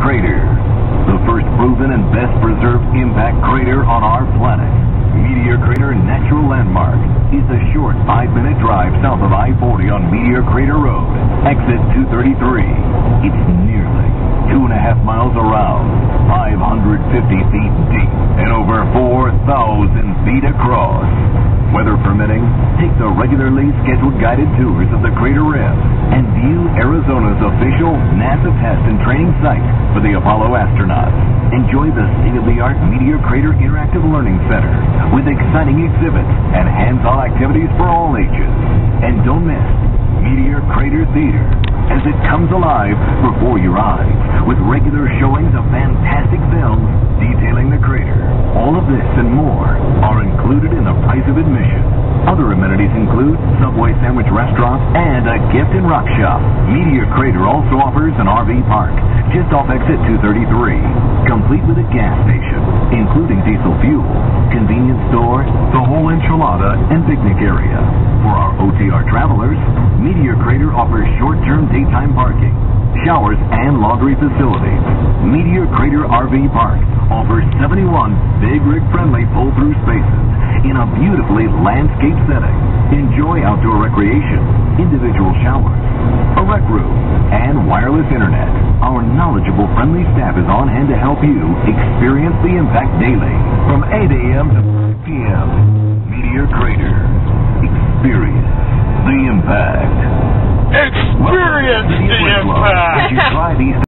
Crater, the first proven and best preserved impact crater on our planet. Meteor Crater Natural Landmark is a short 5-minute drive south of I-40 on Meteor Crater Road, exit 233. It's nearly 2.5 miles around, 550 feet deep, and over 4,000 feet across. Weather permitting, take the regularly scheduled guided tours of the crater rim and view Arizona's official NASA test and training site for the Apollo astronauts. Enjoy the state-of-the-art Meteor Crater Interactive Learning Center with exciting exhibits and hands-on activities for all ages. And don't miss Meteor Crater Theater as it comes alive before your eyes with regular showings of fantastic films detailing the crater. All of this and more are included in the price of admission. Other amenities include Subway sandwich restaurant and a gift and rock shop. Meteor Crater also offers an RV park just off exit 233, complete with a gas station, including diesel fuel, convenience store, the whole enchilada, and picnic area. For our OTR travelers, Meteor Crater offers short-term daytime parking, showers, and laundry facilities. Meteor Crater RV Park offers 71 big rig-friendly pull-through spaces in a beautifully landscaped setting. Enjoy outdoor recreation, individual showers, a rec room, and wireless internet. Our knowledgeable, friendly staff is on hand to help you experience the impact daily from 8 a.m. to 5 p.m. Meteor Crater. Experience the impact. Experience the impact. Did you try these